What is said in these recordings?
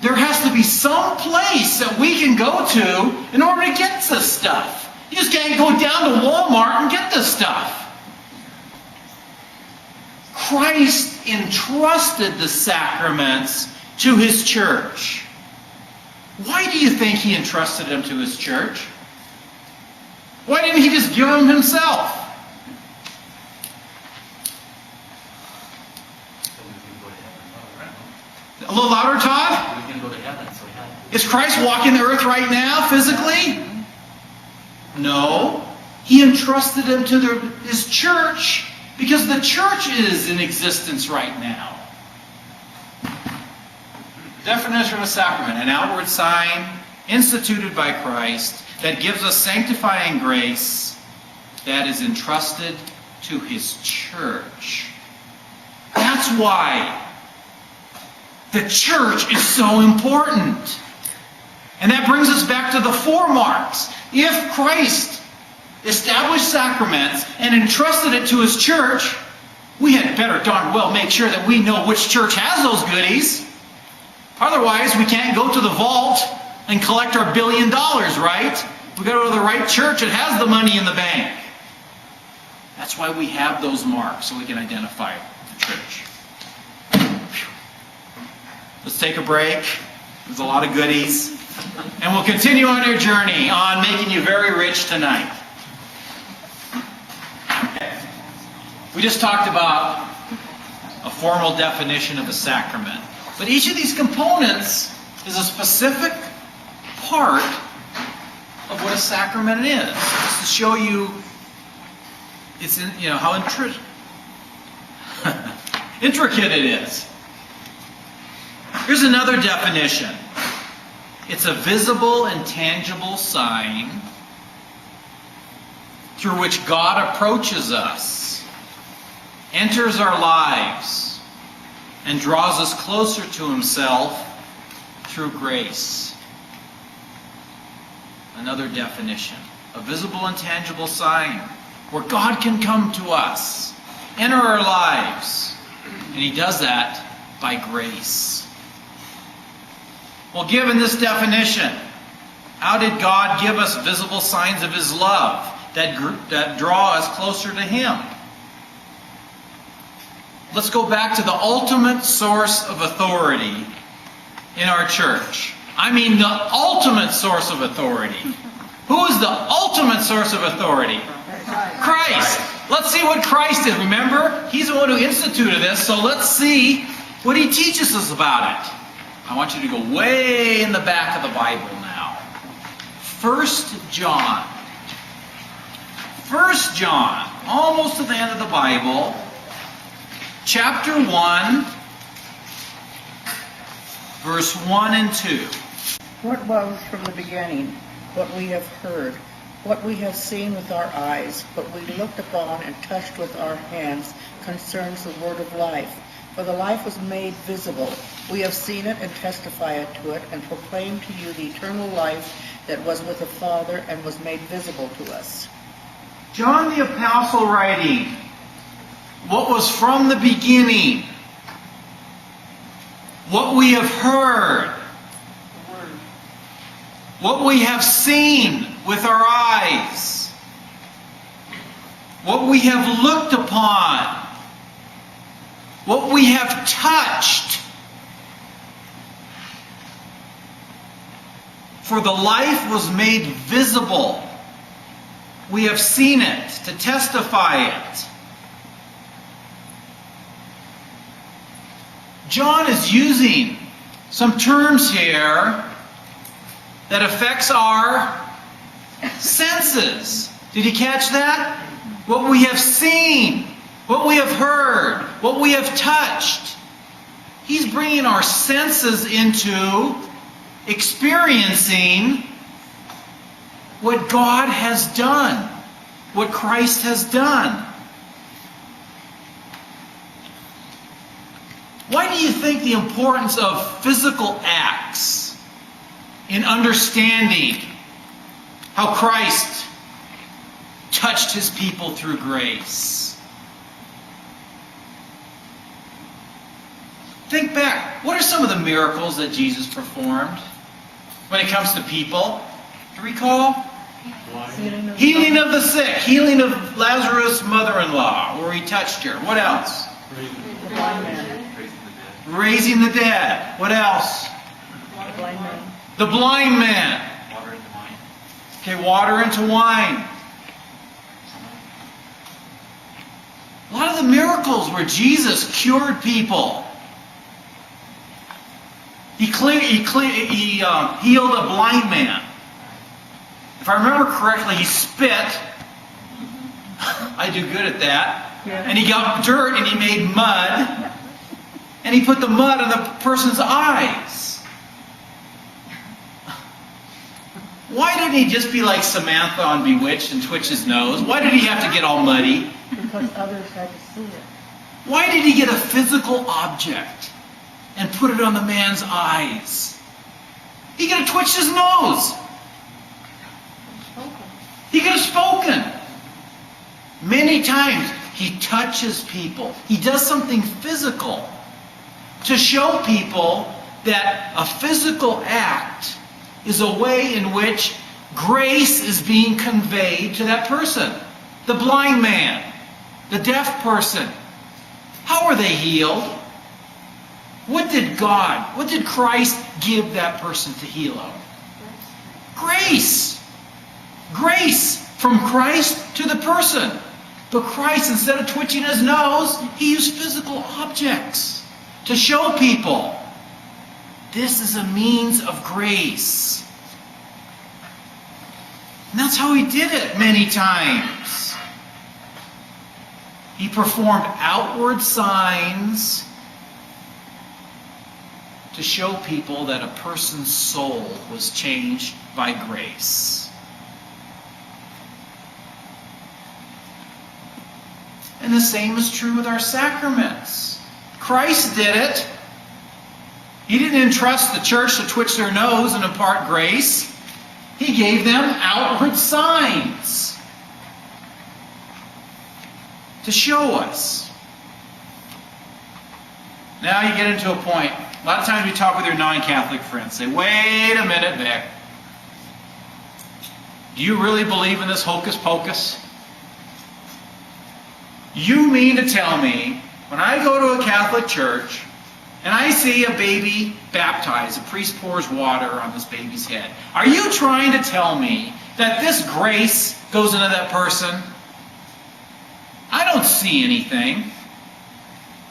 There has to be some place that we can go to in order to get this stuff. You just can't go down to Walmart and get this stuff. Christ entrusted the sacraments to His church. Why do you think He entrusted them to His church? Why didn't He just give them Himself? A little louder, Todd? We can go to heaven, so we have. Is Christ walking the earth right now, physically? No. He entrusted them to His church because the church is in existence right now. Definition of a sacrament: an outward sign instituted by Christ that gives us sanctifying grace that is entrusted to His church. That's why the church is so important. And that brings us back to the 4 marks. If Christ established sacraments and entrusted it to His church, we had better darn well make sure that we know which church has those goodies. Otherwise, we can't go to the vault and collect our $1 billion, right? We've got to go to the right church that has the money in the bank. That's why we have those marks, so we can identify the church. Let's take a break. There's a lot of goodies. And we'll continue on our journey on making you very rich tonight. We just talked about a formal definition of a sacrament. But each of these components is a specific part of what a sacrament is. Just to show you how intricate it is. Here's another definition. It's a visible and tangible sign through which God approaches us, enters our lives, and draws us closer to Himself through grace. Another definition. A visible and tangible sign where God can come to us, enter our lives, and He does that by grace. Well, given this definition, how did God give us visible signs of His love that draw us closer to Him? Let's go back to the ultimate source of authority in our church. I mean the ultimate source of authority. Who is the ultimate source of authority? Christ. Let's see what Christ is. Remember, He's the one who instituted this, so let's see what He teaches us about it. I want you to go way in the back of the Bible now. 1 John. 1 John, almost to the end of the Bible. Chapter 1, verse 1 and 2. What was from the beginning, what we have heard, what we have seen with our eyes, what we looked upon and touched with our hands, concerns the word of life. For the life was made visible. We have seen it and testify to it, and proclaim to you the eternal life that was with the Father and was made visible to us. John the Apostle writing, what was from the beginning, what we have heard, what we have seen with our eyes, what we have looked upon, what we have touched. For the life was made visible. We have seen it, to testify it. John is using some terms here that affects our senses. Did you catch that? What we have seen, what we have heard, what we have touched. He's bringing our senses into experiencing what God has done, what Christ has done. Why do you think the importance of physical acts in understanding how Christ touched His people through grace? Think back. What are some of the miracles that Jesus performed when it comes to people? Do you recall? Healing of the sick. Healing of Lazarus' mother-in-law, where he touched her. What else? The blind man. Raising the dead. What else? The blind man. The blind man. Water into wine. Okay, water into wine. A lot of the miracles where Jesus cured people. He healed a blind man. If I remember correctly, he spit. I do good at that. Yeah. And he got dirt and he made mud. And he put the mud in the person's eyes. Why didn't he just be like Samantha on Bewitched and twitch his nose? Why did he have to get all muddy? Because others had to see it. Why did he get a physical object and put it on the man's eyes? He could have twitched his nose. He could have spoken. Many times he touches people. He does something physical to show people that a physical act is a way in which grace is being conveyed to that person. The blind man, the deaf person. How are they healed? What did Christ give that person to heal of? Grace. Grace from Christ to the person. But Christ, instead of twitching his nose, he used physical objects to show people this is a means of grace. And that's how he did it many times. He performed outward signs to show people that a person's soul was changed by grace. And the same is true with our sacraments. Christ did it. He didn't entrust the church to twitch their nose and impart grace. He gave them outward signs to show us. Now you get into a point. A lot of times we talk with your non-Catholic friends. Say, wait a minute, Vic. Do you really believe in this hocus pocus? You mean to tell me, when I go to a Catholic church and I see a baby baptized, a priest pours water on this baby's head, are you trying to tell me that this grace goes into that person? I don't see anything.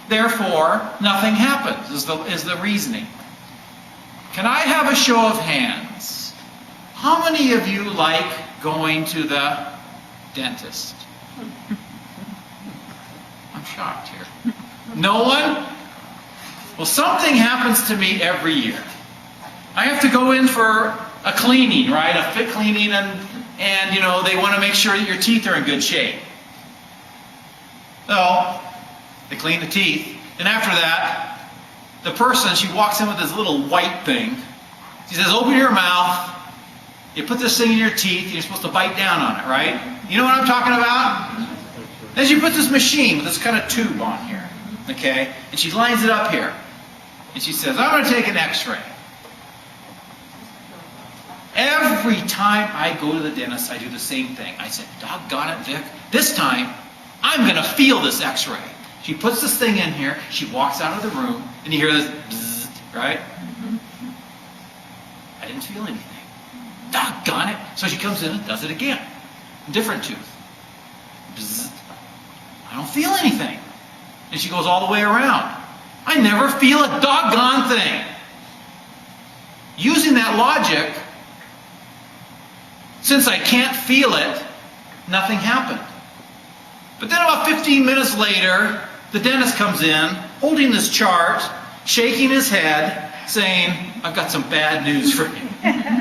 Therefore, nothing happens, is the reasoning. Can I have a show of hands? How many of you like going to the dentist? I'm shocked here. No one? Well, something happens to me every year. I have to go in for a cleaning, right? A fit cleaning, and you know, they want to make sure that your teeth are in good shape. So, they clean the teeth. And after that, the person, she walks in with this little white thing. She says, open your mouth. You put this thing in your teeth. And you're supposed to bite down on it, right? You know what I'm talking about? Then she puts this machine with this kind of tube on here. Okay? And she lines it up here. And she says, I'm going to take an x-ray. Every time I go to the dentist, I do the same thing. I said, doggone it, Vic. This time, I'm going to feel this x-ray. She puts this thing in here. She walks out of the room. And you hear this bzzz, right? I didn't feel anything. Doggone it. So she comes in and does it again. Different tooth. Bzzz. I don't feel anything. And she goes all the way around. I never feel a doggone thing. Using that logic, since I can't feel it, nothing happened. But then about 15 minutes later, the dentist comes in, holding this chart, shaking his head, saying, I've got some bad news for you.